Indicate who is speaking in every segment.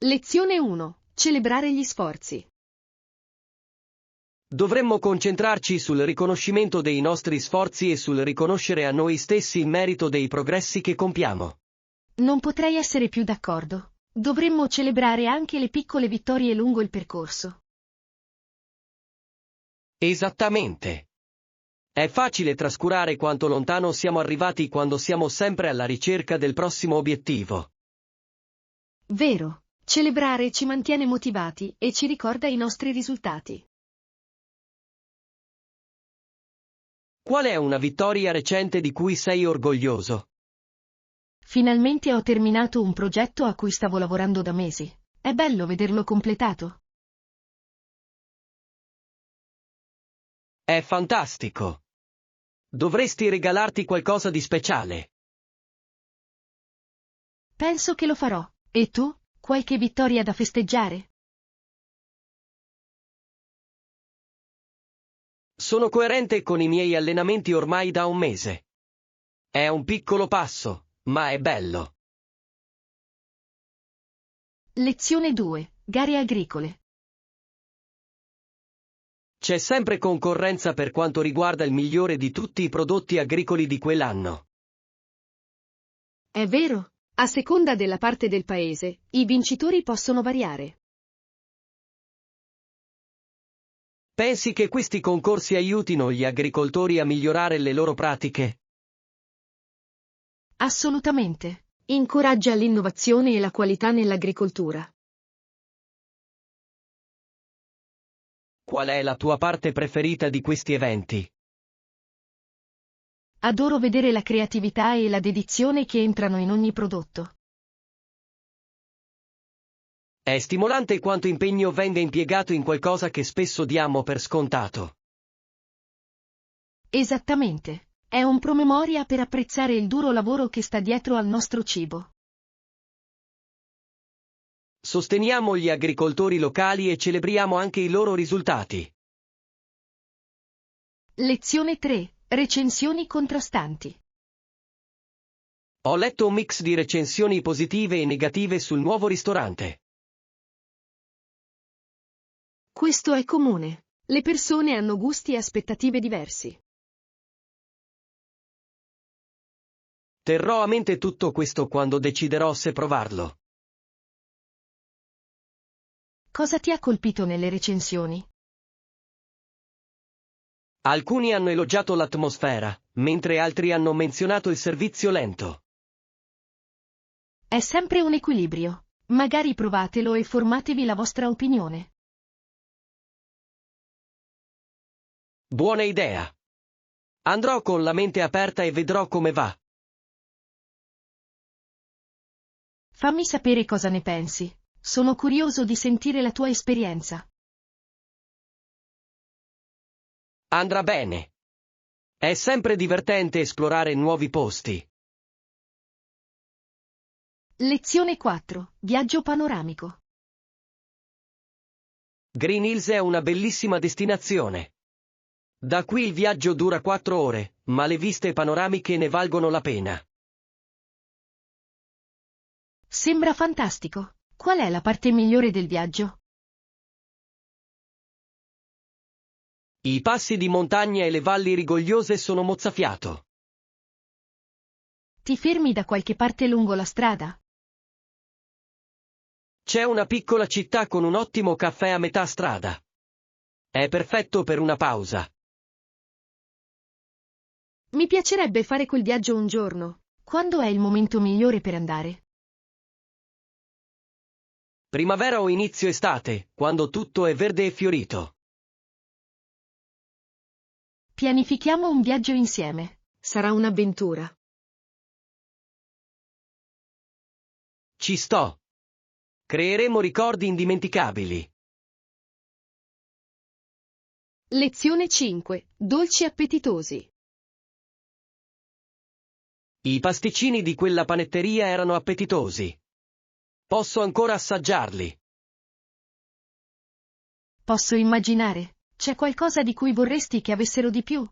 Speaker 1: Lezione 1. Celebrare gli sforzi.
Speaker 2: Dovremmo concentrarci sul riconoscimento dei nostri sforzi e sul riconoscere a noi stessi il merito dei progressi che compiamo.
Speaker 1: Non potrei essere più d'accordo. Dovremmo celebrare anche le piccole vittorie lungo il percorso.
Speaker 2: Esattamente. È facile trascurare quanto lontano siamo arrivati quando siamo sempre alla ricerca del prossimo obiettivo.
Speaker 1: Vero. Celebrare ci mantiene motivati e ci ricorda i nostri risultati.
Speaker 2: Qual è una vittoria recente di cui sei orgoglioso?
Speaker 1: Finalmente ho terminato un progetto a cui stavo lavorando da mesi. È bello vederlo completato.
Speaker 2: È fantastico. Dovresti regalarti qualcosa di speciale.
Speaker 1: Penso che lo farò. E tu? Qualche vittoria da festeggiare?
Speaker 2: Sono coerente con i miei allenamenti ormai da un mese. È un piccolo passo, ma è bello.
Speaker 1: Lezione 2. Gare agricole.
Speaker 2: C'è sempre concorrenza per quanto riguarda il migliore di tutti i prodotti agricoli di quell'anno.
Speaker 1: È vero. A seconda della parte del paese, i vincitori possono variare.
Speaker 2: Pensi che questi concorsi aiutino gli agricoltori a migliorare le loro pratiche?
Speaker 1: Assolutamente. Incoraggia l'innovazione e la qualità nell'agricoltura.
Speaker 2: Qual è la tua parte preferita di questi eventi?
Speaker 1: Adoro vedere la creatività e la dedizione che entrano in ogni prodotto.
Speaker 2: È stimolante quanto impegno venga impiegato in qualcosa che spesso diamo per scontato.
Speaker 1: Esattamente. È un promemoria per apprezzare il duro lavoro che sta dietro al nostro cibo.
Speaker 2: Sosteniamo gli agricoltori locali e celebriamo anche i loro risultati.
Speaker 1: Lezione 3. Recensioni contrastanti.
Speaker 2: Ho letto un mix di recensioni positive e negative sul nuovo ristorante.
Speaker 1: Questo è comune. Le persone hanno gusti e aspettative diversi.
Speaker 2: Terrò a mente tutto questo quando deciderò se provarlo.
Speaker 1: Cosa ti ha colpito nelle recensioni?
Speaker 2: Alcuni hanno elogiato l'atmosfera, mentre altri hanno menzionato il servizio lento.
Speaker 1: È sempre un equilibrio. Magari provatelo e formatevi la vostra opinione.
Speaker 2: Buona idea. Andrò con la mente aperta e vedrò come va.
Speaker 1: Fammi sapere cosa ne pensi. Sono curioso di sentire la tua esperienza.
Speaker 2: Andrà bene. È sempre divertente esplorare nuovi posti.
Speaker 1: Lezione 4. Viaggio panoramico.
Speaker 2: Green Hills è una bellissima destinazione. Da qui il viaggio dura 4 ore, ma le viste panoramiche ne valgono la pena.
Speaker 1: Sembra fantastico. Qual è la parte migliore del viaggio?
Speaker 2: I passi di montagna e le valli rigogliose sono mozzafiato.
Speaker 1: Ti fermi da qualche parte lungo la strada?
Speaker 2: C'è una piccola città con un ottimo caffè a metà strada. È perfetto per una pausa.
Speaker 1: Mi piacerebbe fare quel viaggio un giorno. Quando è il momento migliore per andare?
Speaker 2: Primavera o inizio estate, quando tutto è verde e fiorito.
Speaker 1: Pianifichiamo un viaggio insieme. Sarà un'avventura.
Speaker 2: Ci sto. Creeremo ricordi indimenticabili.
Speaker 1: Lezione 5. Dolci appetitosi.
Speaker 2: I pasticcini di quella panetteria erano appetitosi. Posso ancora assaggiarli.
Speaker 1: Posso immaginare. C'è qualcosa di cui vorresti che avessero di più?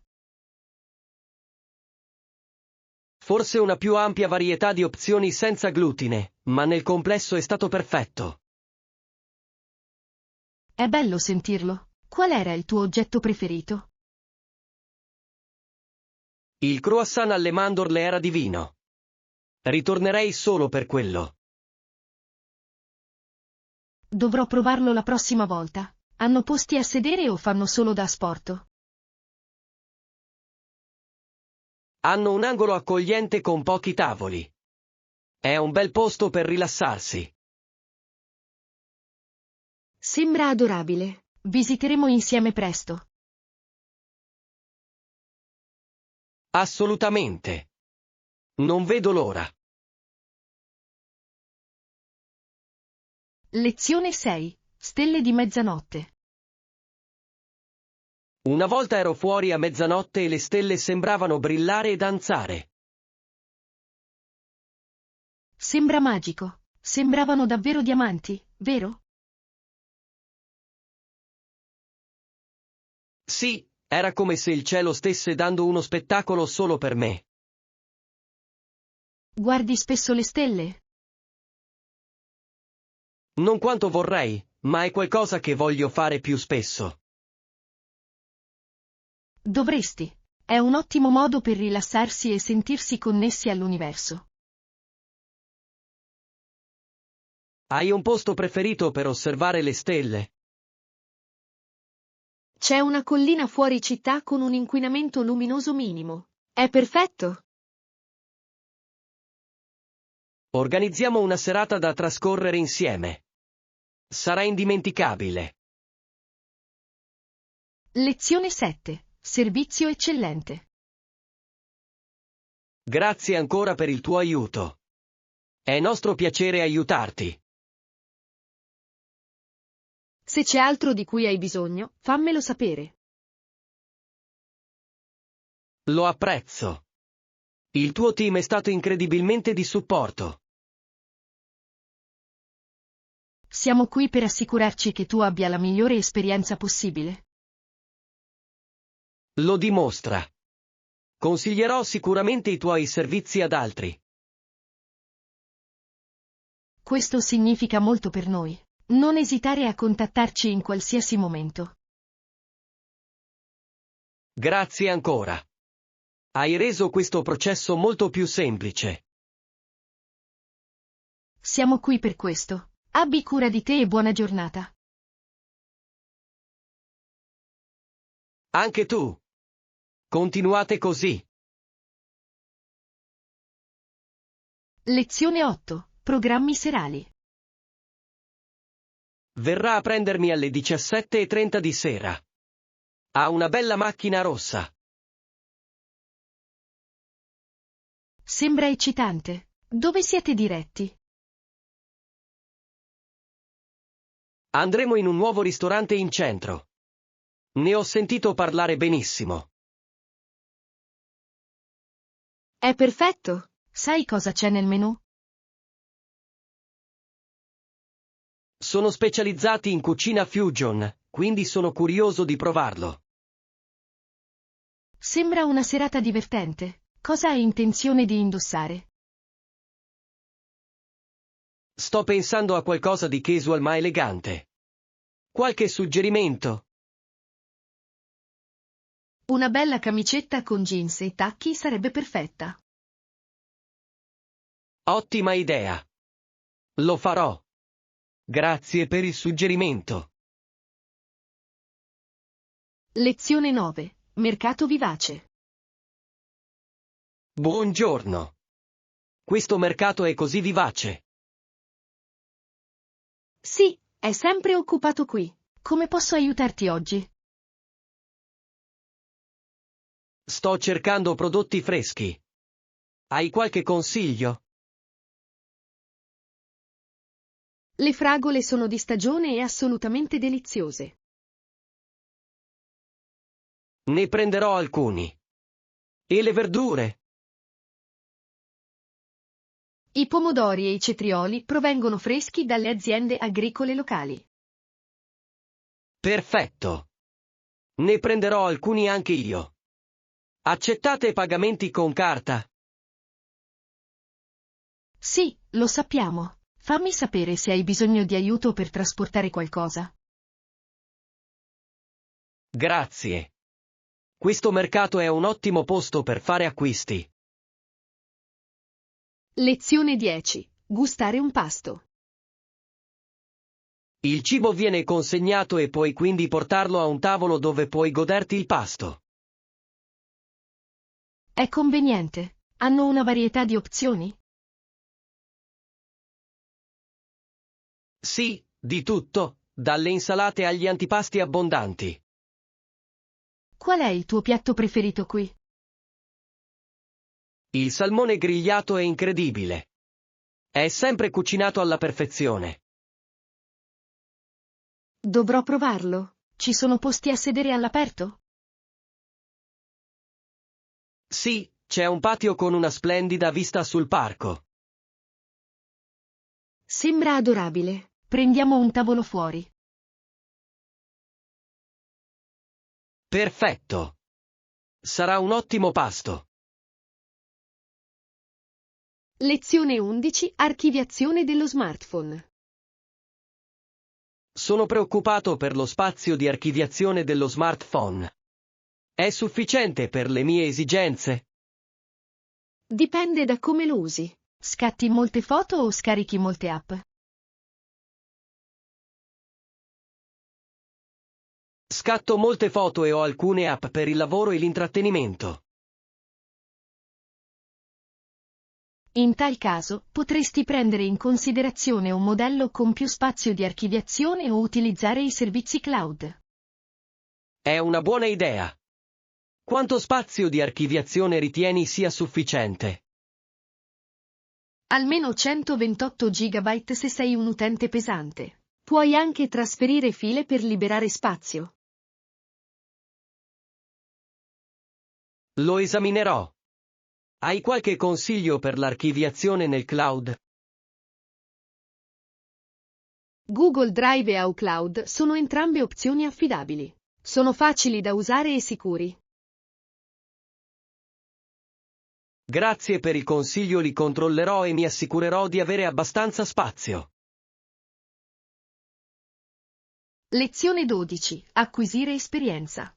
Speaker 2: Forse una più ampia varietà di opzioni senza glutine, ma nel complesso è stato perfetto.
Speaker 1: È bello sentirlo. Qual era il tuo oggetto preferito?
Speaker 2: Il croissant alle mandorle era divino. Ritornerei solo per quello.
Speaker 1: Dovrò provarlo la prossima volta. Hanno posti a sedere o fanno solo da asporto?
Speaker 2: Hanno un angolo accogliente con pochi tavoli. È un bel posto per rilassarsi.
Speaker 1: Sembra adorabile. Visiteremo insieme presto.
Speaker 2: Assolutamente. Non vedo l'ora.
Speaker 1: Lezione 6. Stelle di mezzanotte.
Speaker 2: Una volta ero fuori a mezzanotte e le stelle sembravano brillare e danzare.
Speaker 1: Sembra magico. Sembravano davvero diamanti, vero?
Speaker 2: Sì, era come se il cielo stesse dando uno spettacolo solo per me.
Speaker 1: Guardi spesso le stelle?
Speaker 2: Non quanto vorrei, ma è qualcosa che voglio fare più spesso.
Speaker 1: Dovresti. È un ottimo modo per rilassarsi e sentirsi connessi all'universo.
Speaker 2: Hai un posto preferito per osservare le stelle?
Speaker 1: C'è una collina fuori città con un inquinamento luminoso minimo. È perfetto.
Speaker 2: Organizziamo una serata da trascorrere insieme. Sarà indimenticabile.
Speaker 1: Lezione 7. Servizio eccellente.
Speaker 2: Grazie ancora per il tuo aiuto. È nostro piacere aiutarti.
Speaker 1: Se c'è altro di cui hai bisogno, fammelo sapere.
Speaker 2: Lo apprezzo. Il tuo team è stato incredibilmente di supporto.
Speaker 1: Siamo qui per assicurarci che tu abbia la migliore esperienza possibile.
Speaker 2: Lo dimostra. Consiglierò sicuramente i tuoi servizi ad altri.
Speaker 1: Questo significa molto per noi. Non esitare a contattarci in qualsiasi momento.
Speaker 2: Grazie ancora. Hai reso questo processo molto più semplice.
Speaker 1: Siamo qui per questo. Abbi cura di te e buona giornata.
Speaker 2: Anche tu. Continuate così.
Speaker 1: Lezione 8. Programmi serali.
Speaker 2: Verrà a prendermi alle 17:30 di sera. Ha una bella macchina rossa.
Speaker 1: Sembra eccitante. Dove siete diretti?
Speaker 2: Andremo in un nuovo ristorante in centro. Ne ho sentito parlare benissimo.
Speaker 1: È perfetto. Sai cosa c'è nel menù?
Speaker 2: Sono specializzati in cucina fusion, quindi sono curioso di provarlo.
Speaker 1: Sembra una serata divertente. Cosa hai intenzione di indossare?
Speaker 2: Sto pensando a qualcosa di casual ma elegante. Qualche suggerimento?
Speaker 1: Una bella camicetta con jeans e tacchi sarebbe perfetta.
Speaker 2: Ottima idea. Lo farò. Grazie per il suggerimento.
Speaker 1: Lezione 9. Mercato vivace.
Speaker 2: Buongiorno. Questo mercato è così vivace.
Speaker 1: Sì, è sempre occupato qui. Come posso aiutarti oggi?
Speaker 2: Sto cercando prodotti freschi. Hai qualche consiglio?
Speaker 1: Le fragole sono di stagione e assolutamente deliziose.
Speaker 2: Ne prenderò alcuni. E le verdure?
Speaker 1: I pomodori e i cetrioli provengono freschi dalle aziende agricole locali.
Speaker 2: Perfetto. Ne prenderò alcuni anche io. Accettate pagamenti con carta?
Speaker 1: Sì, lo sappiamo. Fammi sapere se hai bisogno di aiuto per trasportare qualcosa.
Speaker 2: Grazie. Questo mercato è un ottimo posto per fare acquisti.
Speaker 1: Lezione 10. Gustare un pasto.
Speaker 2: Il cibo viene consegnato e puoi quindi portarlo a un tavolo dove puoi goderti il pasto.
Speaker 1: È conveniente. Hanno una varietà di opzioni?
Speaker 2: Sì, di tutto, dalle insalate agli antipasti abbondanti.
Speaker 1: Qual è il tuo piatto preferito qui?
Speaker 2: Il salmone grigliato è incredibile. È sempre cucinato alla perfezione.
Speaker 1: Dovrò provarlo. Ci sono posti a sedere all'aperto?
Speaker 2: Sì, c'è un patio con una splendida vista sul parco.
Speaker 1: Sembra adorabile. Prendiamo un tavolo fuori.
Speaker 2: Perfetto. Sarà un ottimo pasto.
Speaker 1: Lezione 11. Archiviazione dello smartphone.
Speaker 2: Sono preoccupato per lo spazio di archiviazione dello smartphone. È sufficiente per le mie esigenze?
Speaker 1: Dipende da come lo usi. Scatti molte foto o scarichi molte app?
Speaker 2: Scatto molte foto e ho alcune app per il lavoro e l'intrattenimento.
Speaker 1: In tal caso, potresti prendere in considerazione un modello con più spazio di archiviazione o utilizzare i servizi cloud.
Speaker 2: È una buona idea. Quanto spazio di archiviazione ritieni sia sufficiente?
Speaker 1: Almeno 128 GB se sei un utente pesante. Puoi anche trasferire file per liberare spazio.
Speaker 2: Lo esaminerò. Hai qualche consiglio per l'archiviazione nel cloud?
Speaker 1: Google Drive e iCloud sono entrambe opzioni affidabili. Sono facili da usare e sicuri.
Speaker 2: Grazie per il consiglio, li controllerò e mi assicurerò di avere abbastanza spazio.
Speaker 1: Lezione 12. Acquisire esperienza.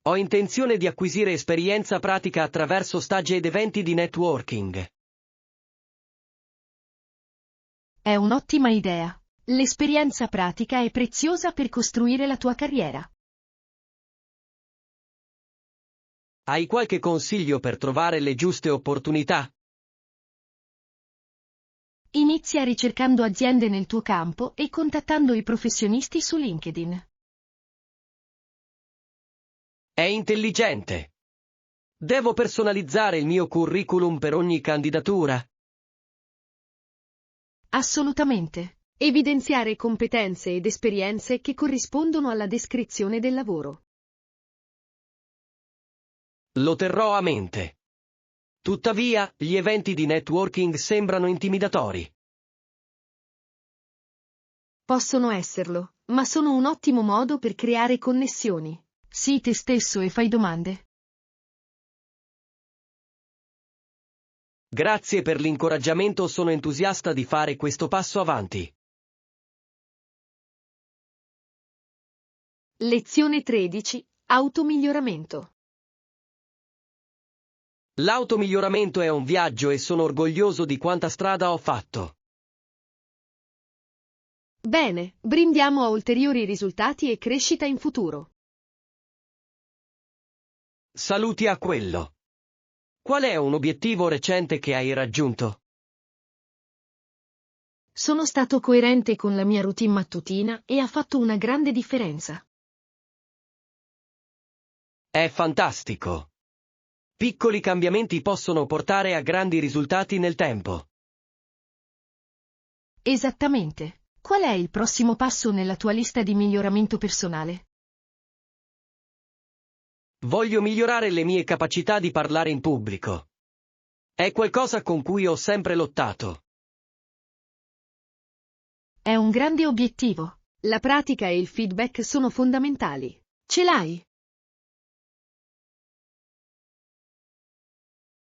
Speaker 2: Ho intenzione di acquisire esperienza pratica attraverso stage ed eventi di networking.
Speaker 1: È un'ottima idea. L'esperienza pratica è preziosa per costruire la tua carriera.
Speaker 2: Hai qualche consiglio per trovare le giuste opportunità?
Speaker 1: Inizia ricercando aziende nel tuo campo e contattando i professionisti su LinkedIn.
Speaker 2: È intelligente. Devo personalizzare il mio curriculum per ogni candidatura?
Speaker 1: Assolutamente. Evidenziare competenze ed esperienze che corrispondono alla descrizione del lavoro.
Speaker 2: Lo terrò a mente. Tuttavia, gli eventi di networking sembrano intimidatori.
Speaker 1: Possono esserlo, ma sono un ottimo modo per creare connessioni. Sii te stesso e fai domande.
Speaker 2: Grazie per l'incoraggiamento, sono entusiasta di fare questo passo avanti.
Speaker 1: Lezione 13. Automiglioramento.
Speaker 2: L'automiglioramento è un viaggio e sono orgoglioso di quanta strada ho fatto.
Speaker 1: Bene, brindiamo a ulteriori risultati e crescita in futuro.
Speaker 2: Saluti a quello. Qual è un obiettivo recente che hai raggiunto?
Speaker 1: Sono stato coerente con la mia routine mattutina e ha fatto una grande differenza.
Speaker 2: È fantastico. Piccoli cambiamenti possono portare a grandi risultati nel tempo.
Speaker 1: Esattamente. Qual è il prossimo passo nella tua lista di miglioramento personale?
Speaker 2: Voglio migliorare le mie capacità di parlare in pubblico. È qualcosa con cui ho sempre lottato.
Speaker 1: È un grande obiettivo. La pratica e il feedback sono fondamentali. Ce l'hai?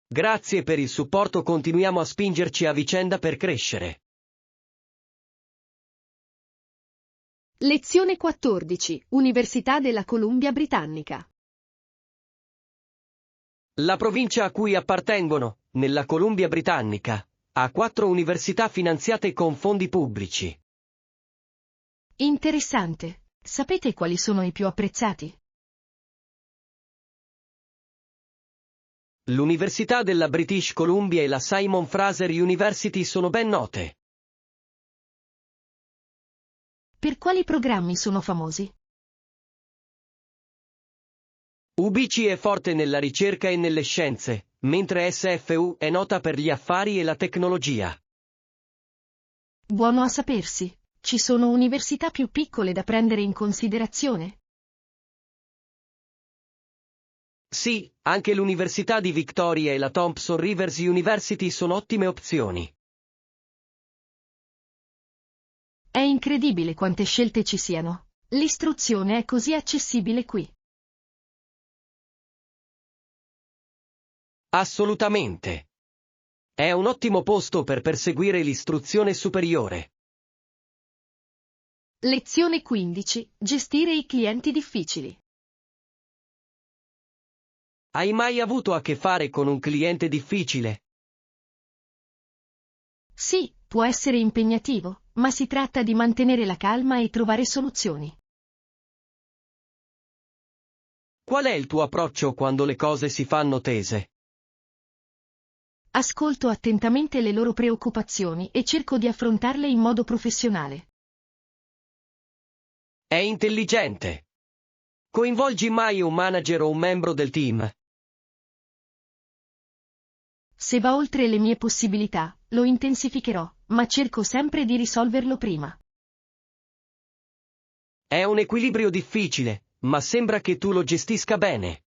Speaker 2: Grazie per il supporto, continuiamo a spingerci a vicenda per crescere.
Speaker 1: Lezione 14. Università della Columbia Britannica.
Speaker 2: La provincia a cui appartengono, nella Columbia Britannica, ha 4 università finanziate con fondi pubblici.
Speaker 1: Interessante. Sapete quali sono i più apprezzati?
Speaker 2: L'Università della British Columbia e la Simon Fraser University sono ben note.
Speaker 1: Per quali programmi sono famosi?
Speaker 2: UBC è forte nella ricerca e nelle scienze, mentre SFU è nota per gli affari e la tecnologia.
Speaker 1: Buono a sapersi. Ci sono università più piccole da prendere in considerazione?
Speaker 2: Sì, anche l'Università di Victoria e la Thompson Rivers University sono ottime opzioni.
Speaker 1: È incredibile quante scelte ci siano. L'istruzione è così accessibile qui.
Speaker 2: Assolutamente. È un ottimo posto per perseguire l'istruzione superiore.
Speaker 1: Lezione 15. Gestire i clienti difficili.
Speaker 2: Hai mai avuto a che fare con un cliente difficile?
Speaker 1: Sì, può essere impegnativo, ma si tratta di mantenere la calma e trovare soluzioni.
Speaker 2: Qual è il tuo approccio quando le cose si fanno tese?
Speaker 1: Ascolto attentamente le loro preoccupazioni e cerco di affrontarle in modo professionale.
Speaker 2: È intelligente. Coinvolgi mai un manager o un membro del team?
Speaker 1: Se va oltre le mie possibilità, lo intensificherò, ma cerco sempre di risolverlo prima.
Speaker 2: È un equilibrio difficile, ma sembra che tu lo gestisca bene.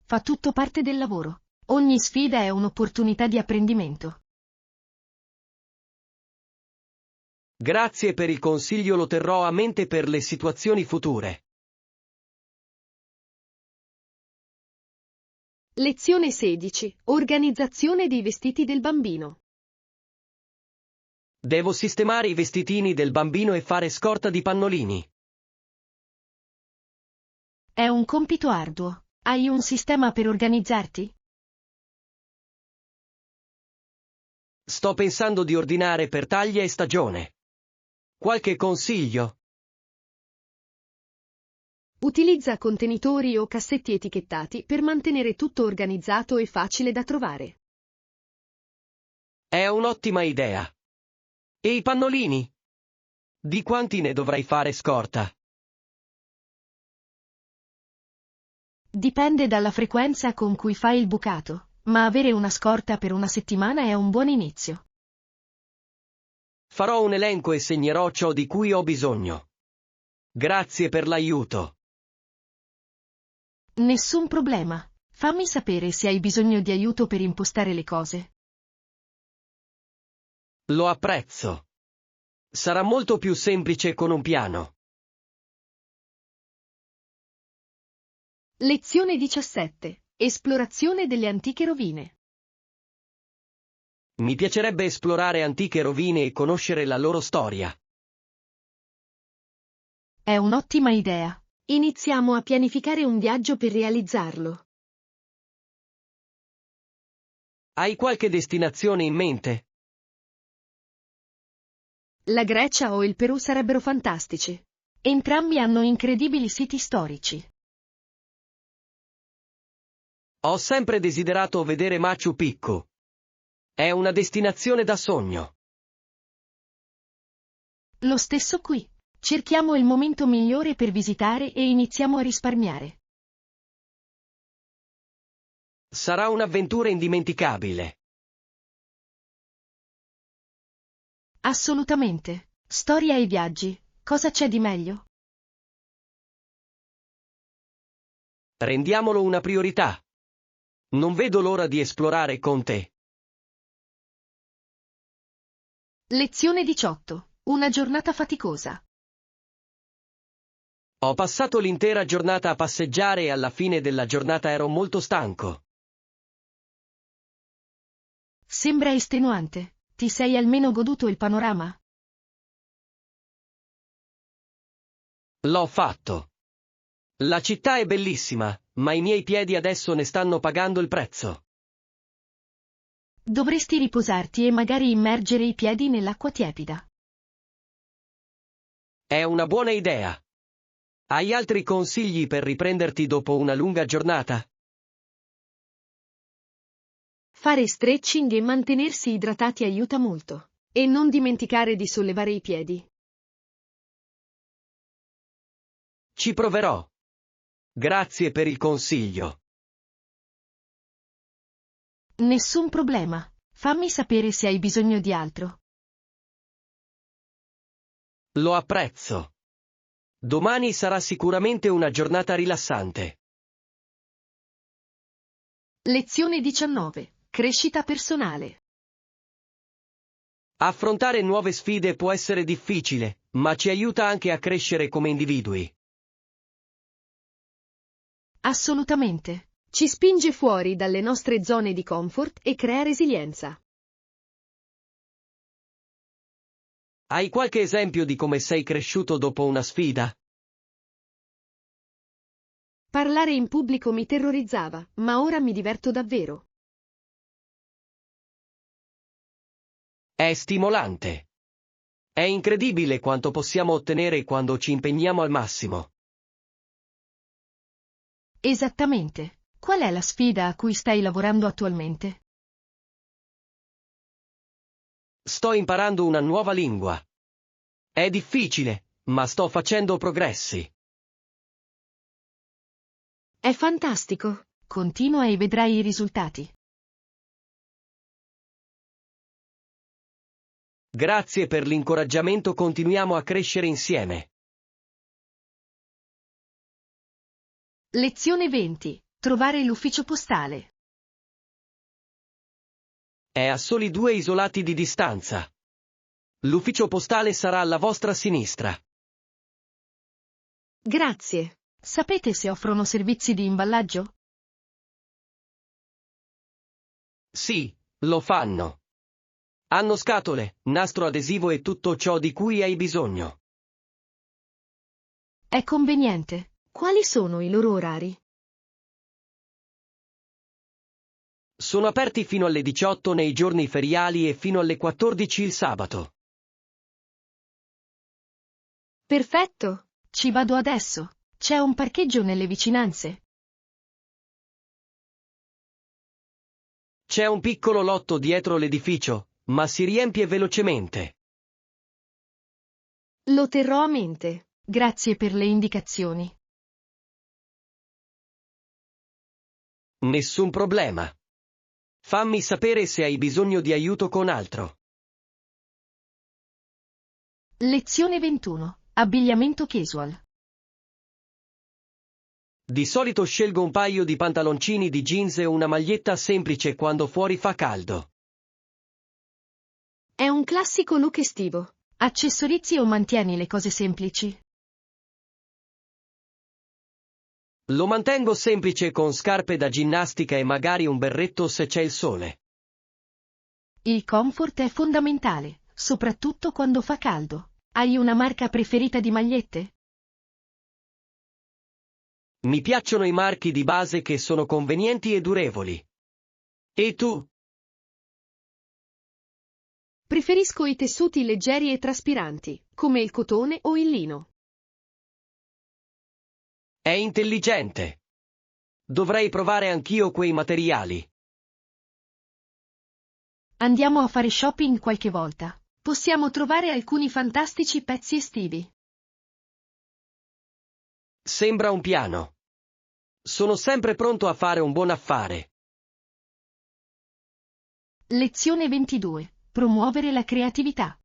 Speaker 1: Fa tutto parte del lavoro. Ogni sfida è un'opportunità di apprendimento.
Speaker 2: Grazie per il consiglio, lo terrò a mente per le situazioni future.
Speaker 1: Lezione 16. Organizzazione dei vestiti del bambino.
Speaker 2: Devo sistemare i vestitini del bambino e fare scorta di pannolini.
Speaker 1: È un compito arduo. Hai un sistema per organizzarti?
Speaker 2: Sto pensando di ordinare per taglia e stagione. Qualche consiglio?
Speaker 1: Utilizza contenitori o cassetti etichettati per mantenere tutto organizzato e facile da trovare.
Speaker 2: È un'ottima idea. E i pannolini? Di quanti ne dovrai fare scorta?
Speaker 1: Dipende dalla frequenza con cui fai il bucato, ma avere una scorta per una settimana è un buon inizio.
Speaker 2: Farò un elenco e segnerò ciò di cui ho bisogno. Grazie per l'aiuto.
Speaker 1: Nessun problema. Fammi sapere se hai bisogno di aiuto per impostare le cose.
Speaker 2: Lo apprezzo. Sarà molto più semplice con un piano.
Speaker 1: Lezione 17. Esplorazione delle antiche rovine.
Speaker 2: Mi piacerebbe esplorare antiche rovine e conoscere la loro storia.
Speaker 1: È un'ottima idea. Iniziamo a pianificare un viaggio per realizzarlo.
Speaker 2: Hai qualche destinazione in mente?
Speaker 1: La Grecia o il Perù sarebbero fantastici. Entrambi hanno incredibili siti storici.
Speaker 2: Ho sempre desiderato vedere Machu Picchu. È una destinazione da sogno.
Speaker 1: Lo stesso qui. Cerchiamo il momento migliore per visitare e iniziamo a risparmiare.
Speaker 2: Sarà un'avventura indimenticabile.
Speaker 1: Assolutamente. Storia e viaggi. Cosa c'è di meglio?
Speaker 2: Rendiamolo una priorità. Non vedo l'ora di esplorare con te.
Speaker 1: Lezione 18. Una giornata faticosa.
Speaker 2: Ho passato l'intera giornata a passeggiare e alla fine della giornata ero molto stanco.
Speaker 1: Sembra estenuante. Ti sei almeno goduto il panorama?
Speaker 2: L'ho fatto. La città è bellissima, ma i miei piedi adesso ne stanno pagando il prezzo.
Speaker 1: Dovresti riposarti e magari immergere i piedi nell'acqua tiepida.
Speaker 2: È una buona idea. Hai altri consigli per riprenderti dopo una lunga giornata?
Speaker 1: Fare stretching e mantenersi idratati aiuta molto. E non dimenticare di sollevare i piedi.
Speaker 2: Ci proverò. Grazie per il consiglio.
Speaker 1: Nessun problema. Fammi sapere se hai bisogno di altro.
Speaker 2: Lo apprezzo. Domani sarà sicuramente una giornata rilassante.
Speaker 1: Lezione 19. Crescita personale.
Speaker 2: Affrontare nuove sfide può essere difficile, ma ci aiuta anche a crescere come individui.
Speaker 1: Assolutamente. Ci spinge fuori dalle nostre zone di comfort e crea resilienza.
Speaker 2: Hai qualche esempio di come sei cresciuto dopo una sfida?
Speaker 1: Parlare in pubblico mi terrorizzava, ma ora mi diverto davvero.
Speaker 2: È stimolante. È incredibile quanto possiamo ottenere quando ci impegniamo al massimo.
Speaker 1: Esattamente. Qual è la sfida a cui stai lavorando attualmente?
Speaker 2: Sto imparando una nuova lingua. È difficile, ma sto facendo progressi.
Speaker 1: È fantastico. Continua e vedrai i risultati.
Speaker 2: Grazie per l'incoraggiamento, continuiamo a crescere insieme.
Speaker 1: Lezione 20. Trovare l'ufficio postale.
Speaker 2: È a soli 2 isolati di distanza. L'ufficio postale sarà alla vostra sinistra.
Speaker 1: Grazie. Sapete se offrono servizi di imballaggio?
Speaker 2: Sì, lo fanno. Hanno scatole, nastro adesivo e tutto ciò di cui hai bisogno.
Speaker 1: È conveniente. Quali sono i loro orari?
Speaker 2: Sono aperti fino alle 18 nei giorni feriali e fino alle 14 il sabato.
Speaker 1: Perfetto. Ci vado adesso. C'è un parcheggio nelle vicinanze?
Speaker 2: C'è un piccolo lotto dietro l'edificio, ma si riempie velocemente.
Speaker 1: Lo terrò a mente. Grazie per le indicazioni.
Speaker 2: Nessun problema. Fammi sapere se hai bisogno di aiuto con altro.
Speaker 1: Lezione 21. Abbigliamento casual.
Speaker 2: Di solito scelgo un paio di pantaloncini di jeans e una maglietta semplice quando fuori fa caldo.
Speaker 1: È un classico look estivo. Accessorizi o mantieni le cose semplici?
Speaker 2: Lo mantengo semplice con scarpe da ginnastica e magari un berretto se c'è il sole.
Speaker 1: Il comfort è fondamentale, soprattutto quando fa caldo. Hai una marca preferita di magliette?
Speaker 2: Mi piacciono i marchi di base che sono convenienti e durevoli. E tu?
Speaker 1: Preferisco i tessuti leggeri e traspiranti, come il cotone o il lino.
Speaker 2: È intelligente. Dovrei provare anch'io quei materiali.
Speaker 1: Andiamo a fare shopping qualche volta. Possiamo trovare alcuni fantastici pezzi estivi.
Speaker 2: Sembra un piano. Sono sempre pronto a fare un buon affare.
Speaker 1: Lezione 22. Promuovere la creatività.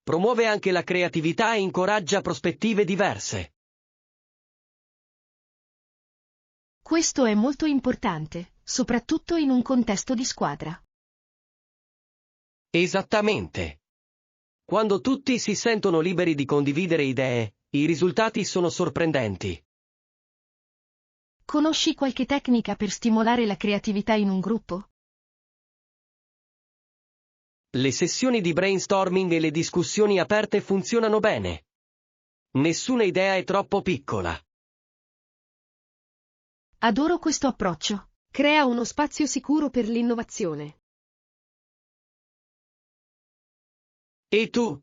Speaker 2: Promuove anche la creatività e incoraggia prospettive diverse.
Speaker 1: Questo è molto importante, soprattutto in un contesto di squadra.
Speaker 2: Esattamente. Quando tutti si sentono liberi di condividere idee, i risultati sono sorprendenti.
Speaker 1: Conosci qualche tecnica per stimolare la creatività in un gruppo?
Speaker 2: Le sessioni di brainstorming e le discussioni aperte funzionano bene. Nessuna idea è troppo piccola.
Speaker 1: Adoro questo approccio. Crea uno spazio sicuro per l'innovazione.
Speaker 2: E tu?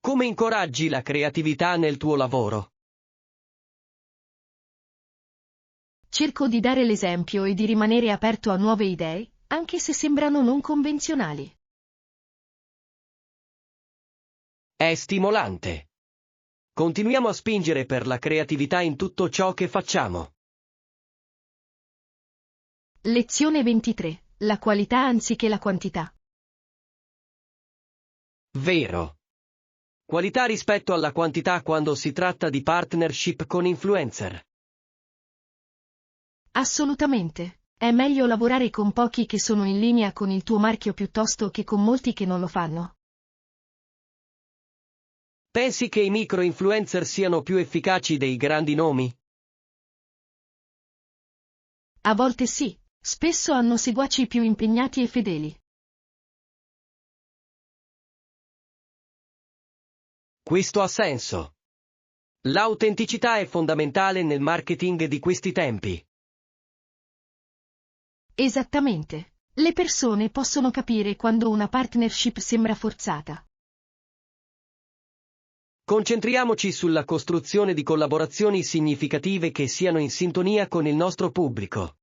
Speaker 2: Come incoraggi la creatività nel tuo lavoro?
Speaker 1: Cerco di dare l'esempio e di rimanere aperto a nuove idee, anche se sembrano non convenzionali.
Speaker 2: È stimolante. Continuiamo a spingere per la creatività in tutto ciò che facciamo.
Speaker 1: Lezione 23. La qualità anziché la quantità.
Speaker 2: Vero. Qualità rispetto alla quantità quando si tratta di partnership con influencer.
Speaker 1: Assolutamente. È meglio lavorare con pochi che sono in linea con il tuo marchio piuttosto che con molti che non lo fanno.
Speaker 2: Pensi che i micro-influencer siano più efficaci dei grandi nomi?
Speaker 1: A volte sì, spesso hanno seguaci più impegnati e fedeli.
Speaker 2: Questo ha senso. L'autenticità è fondamentale nel marketing di questi tempi.
Speaker 1: Esattamente. Le persone possono capire quando una partnership sembra forzata.
Speaker 2: Concentriamoci sulla costruzione di collaborazioni significative che siano in sintonia con il nostro pubblico.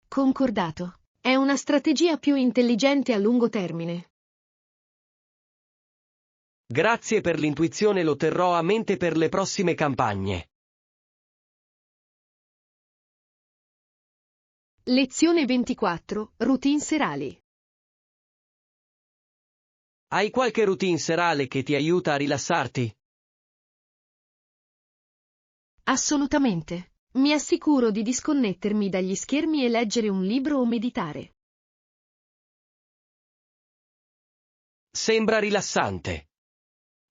Speaker 1: Concordato. È una strategia più intelligente a lungo termine.
Speaker 2: Grazie per l'intuizione, lo terrò a mente per le prossime campagne.
Speaker 1: Lezione 24. Routine serali.
Speaker 2: Hai qualche routine serale che ti aiuta a rilassarti?
Speaker 1: Assolutamente. Mi assicuro di disconnettermi dagli schermi e leggere un libro o meditare.
Speaker 2: Sembra rilassante.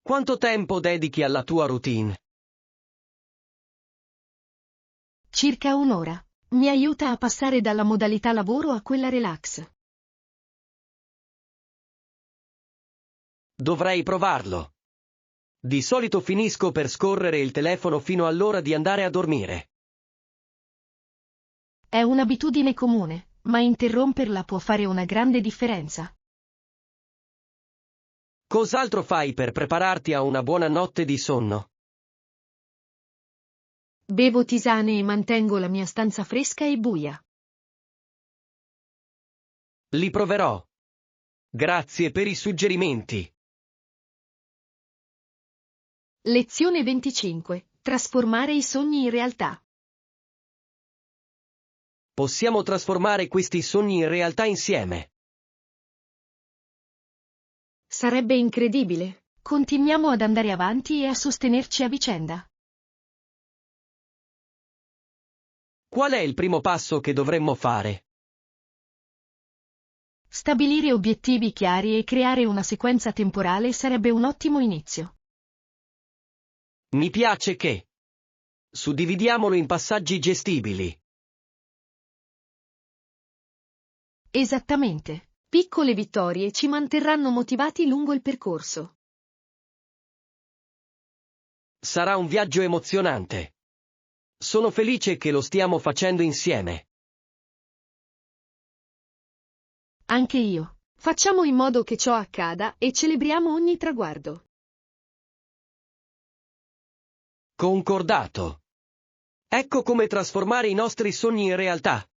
Speaker 2: Quanto tempo dedichi alla tua routine?
Speaker 1: Circa un'ora. Mi aiuta a passare dalla modalità lavoro a quella relax.
Speaker 2: Dovrei provarlo. Di solito finisco per scorrere il telefono fino all'ora di andare a dormire.
Speaker 1: È un'abitudine comune, ma interromperla può fare una grande differenza.
Speaker 2: Cos'altro fai per prepararti a una buona notte di sonno?
Speaker 1: Bevo tisane e mantengo la mia stanza fresca e buia.
Speaker 2: Li proverò. Grazie per i suggerimenti.
Speaker 1: Lezione 25. Trasformare i sogni in realtà.
Speaker 2: Possiamo trasformare questi sogni in realtà insieme.
Speaker 1: Sarebbe incredibile. Continuiamo ad andare avanti e a sostenerci a vicenda.
Speaker 2: Qual è il primo passo che dovremmo fare?
Speaker 1: Stabilire obiettivi chiari e creare una sequenza temporale sarebbe un ottimo inizio.
Speaker 2: Mi piace che suddividiamolo in passaggi gestibili.
Speaker 1: Esattamente. Piccole vittorie ci manterranno motivati lungo il percorso.
Speaker 2: Sarà un viaggio emozionante. Sono felice che lo stiamo facendo insieme.
Speaker 1: Anche io. Facciamo in modo che ciò accada e celebriamo ogni traguardo.
Speaker 2: Concordato. Ecco come trasformare i nostri sogni in realtà.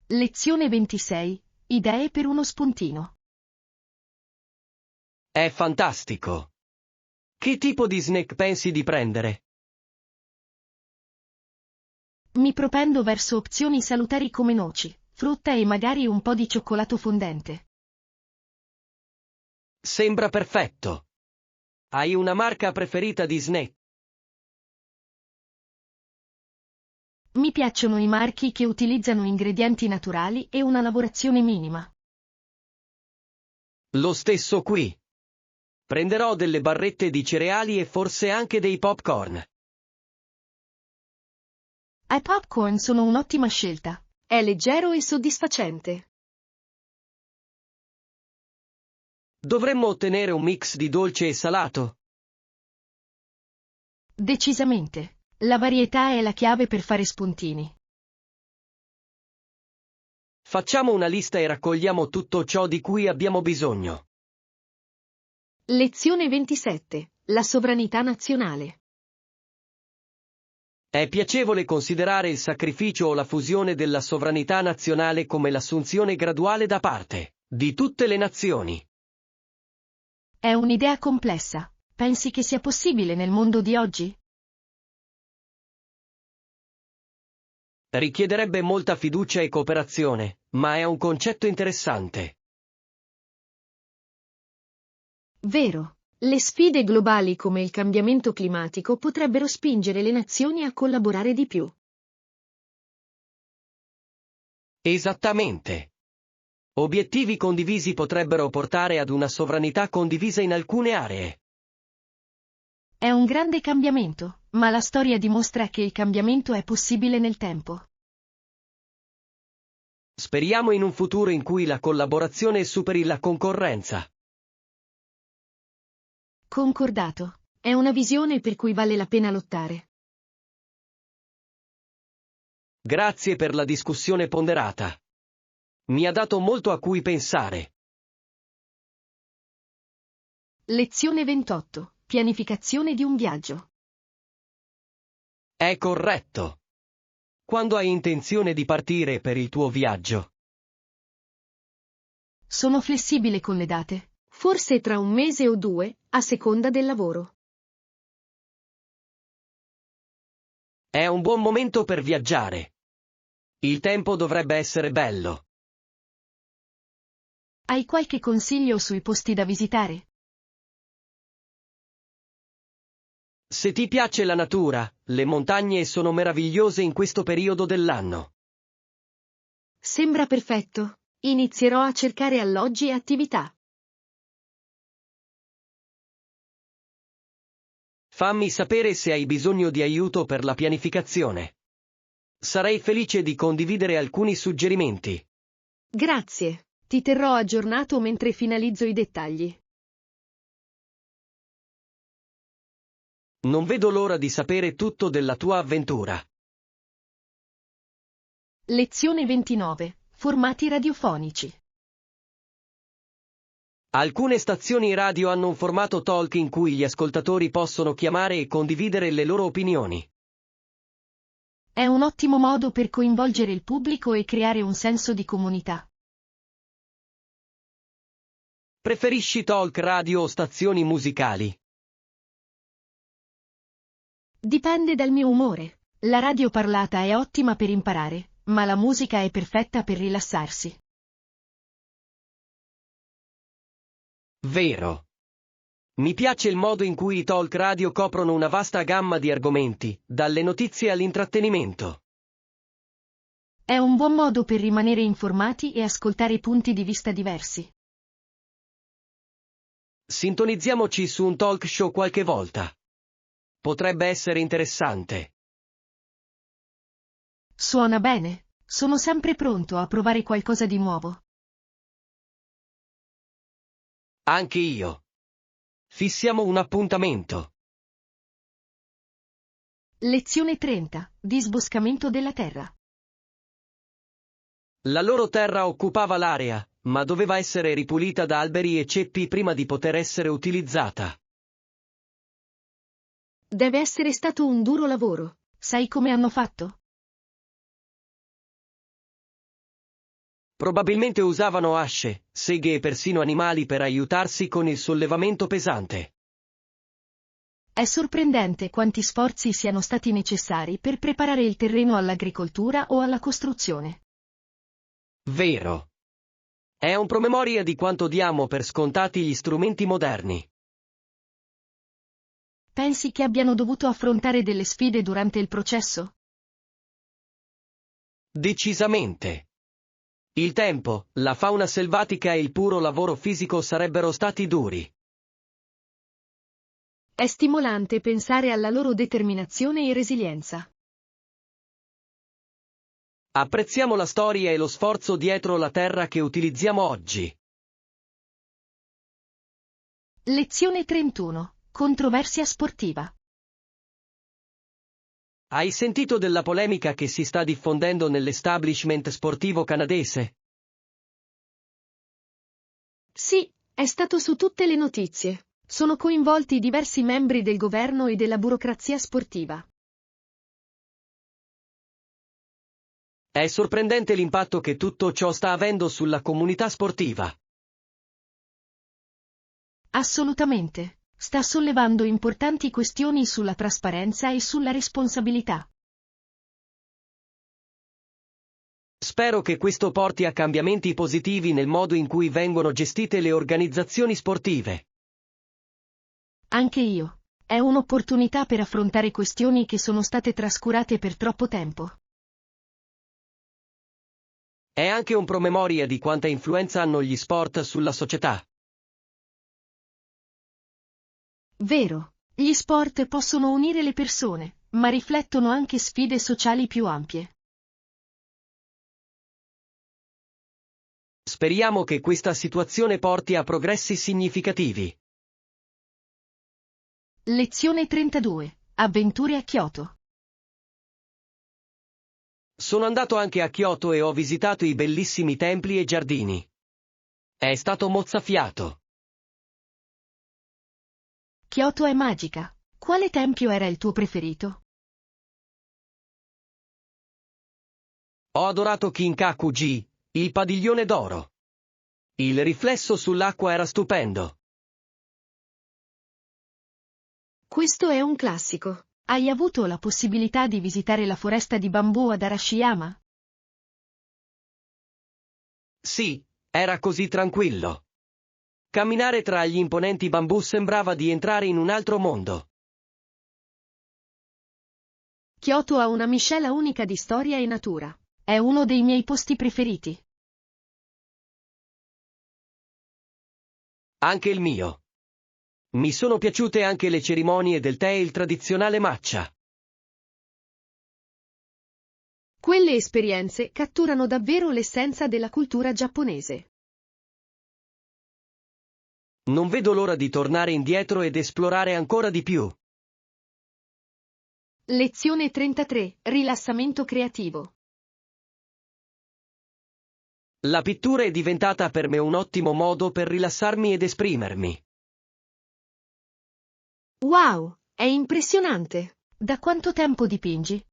Speaker 1: Lezione 26. Idee per uno spuntino.
Speaker 2: È fantastico. Che tipo di snack pensi di prendere?
Speaker 1: Mi propendo verso opzioni salutari come noci, frutta e magari un po' di cioccolato fondente.
Speaker 2: Sembra perfetto. Hai una marca preferita di snack?
Speaker 1: Mi piacciono i marchi che utilizzano ingredienti naturali e una lavorazione minima.
Speaker 2: Lo stesso qui. Prenderò delle barrette di cereali e forse anche dei popcorn.
Speaker 1: I popcorn sono un'ottima scelta. È leggero e soddisfacente.
Speaker 2: Dovremmo ottenere un mix di dolce e salato.
Speaker 1: Decisamente. La varietà è la chiave per fare spuntini.
Speaker 2: Facciamo una lista e raccogliamo tutto ciò di cui abbiamo bisogno.
Speaker 1: Lezione 27. La sovranità nazionale.
Speaker 2: È piacevole considerare il sacrificio o la fusione della sovranità nazionale come l'assunzione graduale da parte di tutte le nazioni.
Speaker 1: È un'idea complessa. Pensi che sia possibile nel mondo di oggi?
Speaker 2: Richiederebbe molta fiducia e cooperazione, ma è un concetto interessante.
Speaker 1: Vero. Le sfide globali come il cambiamento climatico potrebbero spingere le nazioni a collaborare di più.
Speaker 2: Esattamente. Obiettivi condivisi potrebbero portare ad una sovranità condivisa in alcune aree.
Speaker 1: È un grande cambiamento, ma la storia dimostra che il cambiamento è possibile nel tempo.
Speaker 2: Speriamo in un futuro in cui la collaborazione superi la concorrenza.
Speaker 1: Concordato. È una visione per cui vale la pena lottare.
Speaker 2: Grazie per la discussione ponderata. Mi ha dato molto a cui pensare.
Speaker 1: Lezione 28. Pianificazione di un viaggio.
Speaker 2: È corretto. Quando hai intenzione di partire per il tuo viaggio?
Speaker 1: Sono flessibile con le date. Forse tra un mese o due, a seconda del lavoro.
Speaker 2: È un buon momento per viaggiare. Il tempo dovrebbe essere bello.
Speaker 1: Hai qualche consiglio sui posti da visitare?
Speaker 2: Se ti piace la natura, le montagne sono meravigliose in questo periodo dell'anno.
Speaker 1: Sembra perfetto. Inizierò a cercare alloggi e attività.
Speaker 2: Fammi sapere se hai bisogno di aiuto per la pianificazione. Sarei felice di condividere alcuni suggerimenti.
Speaker 1: Grazie. Ti terrò aggiornato mentre finalizzo i dettagli.
Speaker 2: Non vedo l'ora di sapere tutto della tua avventura.
Speaker 1: Lezione 29. Formati radiofonici.
Speaker 2: Alcune stazioni radio hanno un formato talk in cui gli ascoltatori possono chiamare e condividere le loro opinioni.
Speaker 1: È un ottimo modo per coinvolgere il pubblico e creare un senso di comunità.
Speaker 2: Preferisci talk radio o stazioni musicali?
Speaker 1: Dipende dal mio umore. La radio parlata è ottima per imparare, ma la musica è perfetta per rilassarsi.
Speaker 2: Vero. Mi piace il modo in cui i talk radio coprono una vasta gamma di argomenti, dalle notizie all'intrattenimento.
Speaker 1: È un buon modo per rimanere informati e ascoltare punti di vista diversi.
Speaker 2: Sintonizziamoci su un talk show qualche volta. Potrebbe essere interessante.
Speaker 1: Suona bene. Sono sempre pronto a provare qualcosa di nuovo.
Speaker 2: Anche io. Fissiamo un appuntamento.
Speaker 1: Lezione 30. Disboscamento della terra.
Speaker 2: La loro terra occupava l'area, ma doveva essere ripulita da alberi e ceppi prima di poter essere utilizzata.
Speaker 1: Deve essere stato un duro lavoro. Sai come hanno fatto?
Speaker 2: Probabilmente usavano asce, seghe e persino animali per aiutarsi con il sollevamento pesante.
Speaker 1: È sorprendente quanti sforzi siano stati necessari per preparare il terreno all'agricoltura o alla costruzione.
Speaker 2: Vero. È un promemoria di quanto diamo per scontati gli strumenti moderni.
Speaker 1: Pensi che abbiano dovuto affrontare delle sfide durante il processo?
Speaker 2: Decisamente. Il tempo, la fauna selvatica e il puro lavoro fisico sarebbero stati duri.
Speaker 1: È stimolante pensare alla loro determinazione e resilienza.
Speaker 2: Apprezziamo la storia e lo sforzo dietro la terra che utilizziamo oggi.
Speaker 1: Lezione 31. Controversia sportiva.
Speaker 2: Hai sentito della polemica che si sta diffondendo nell'establishment sportivo canadese?
Speaker 1: Sì, è stato su tutte le notizie. Sono coinvolti diversi membri del governo e della burocrazia sportiva.
Speaker 2: È sorprendente l'impatto che tutto ciò sta avendo sulla comunità sportiva.
Speaker 1: Assolutamente. Sta sollevando importanti questioni sulla trasparenza e sulla responsabilità.
Speaker 2: Spero che questo porti a cambiamenti positivi nel modo in cui vengono gestite le organizzazioni sportive.
Speaker 1: Anche io. È un'opportunità per affrontare questioni che sono state trascurate per troppo tempo.
Speaker 2: È anche un promemoria di quanta influenza hanno gli sport sulla società.
Speaker 1: Vero. Gli sport possono unire le persone, ma riflettono anche sfide sociali più ampie.
Speaker 2: Speriamo che questa situazione porti a progressi significativi.
Speaker 1: Lezione 32. Avventure a Kyoto.
Speaker 2: Sono andato anche a Kyoto e ho visitato i bellissimi templi e giardini. È stato mozzafiato.
Speaker 1: Kyoto è magica. Quale tempio era il tuo preferito?
Speaker 2: Ho adorato Kinkaku-ji, il padiglione d'oro. Il riflesso sull'acqua era stupendo.
Speaker 1: Questo è un classico. Hai avuto la possibilità di visitare la foresta di bambù ad Arashiyama?
Speaker 2: Sì, era così tranquillo. Camminare tra gli imponenti bambù sembrava di entrare in un altro mondo.
Speaker 1: Kyoto ha una miscela unica di storia e natura. È uno dei miei posti preferiti.
Speaker 2: Anche il mio. Mi sono piaciute anche le cerimonie del tè e il tradizionale matcha.
Speaker 1: Quelle esperienze catturano davvero l'essenza della cultura giapponese.
Speaker 2: Non vedo l'ora di tornare indietro ed esplorare ancora di più.
Speaker 1: Lezione 33. Rilassamento creativo.
Speaker 2: La pittura è diventata per me un ottimo modo per rilassarmi ed esprimermi.
Speaker 1: Wow, è impressionante! Da quanto tempo dipingi?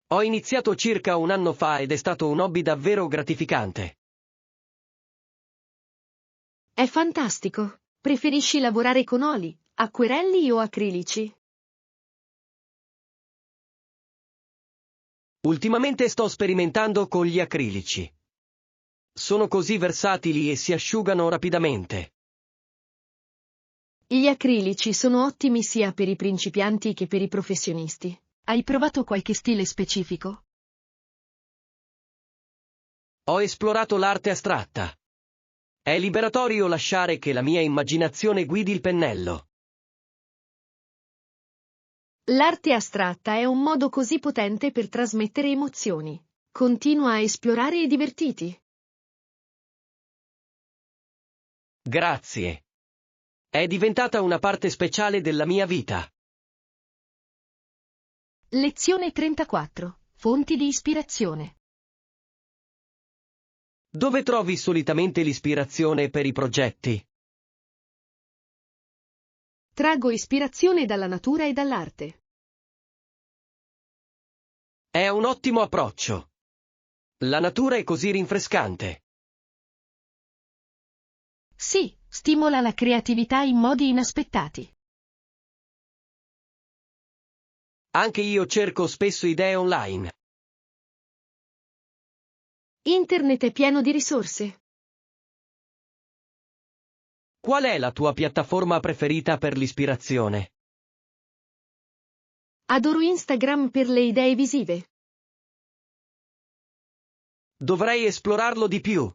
Speaker 2: Ho iniziato circa un anno fa ed è stato un hobby davvero gratificante.
Speaker 1: È fantastico! Preferisci lavorare con oli, acquerelli o acrilici?
Speaker 2: Ultimamente sto sperimentando con gli acrilici. Sono così versatili e si asciugano rapidamente.
Speaker 1: Gli acrilici sono ottimi sia per i principianti che per i professionisti. Hai provato qualche stile specifico?
Speaker 2: Ho esplorato l'arte astratta. È liberatorio lasciare che la mia immaginazione guidi il pennello.
Speaker 1: L'arte astratta è un modo così potente per trasmettere emozioni. Continua a esplorare e divertiti.
Speaker 2: Grazie. È diventata una parte speciale della mia vita.
Speaker 1: Lezione 34. Fonti di ispirazione.
Speaker 2: Dove trovi solitamente l'ispirazione per i progetti?
Speaker 1: Traggo ispirazione dalla natura e dall'arte.
Speaker 2: È un ottimo approccio. La natura è così rinfrescante.
Speaker 1: Sì, stimola la creatività in modi inaspettati.
Speaker 2: Anche io cerco spesso idee online.
Speaker 1: Internet è pieno di risorse.
Speaker 2: Qual è la tua piattaforma preferita per l'ispirazione?
Speaker 1: Adoro Instagram per le idee visive.
Speaker 2: Dovrei esplorarlo di più.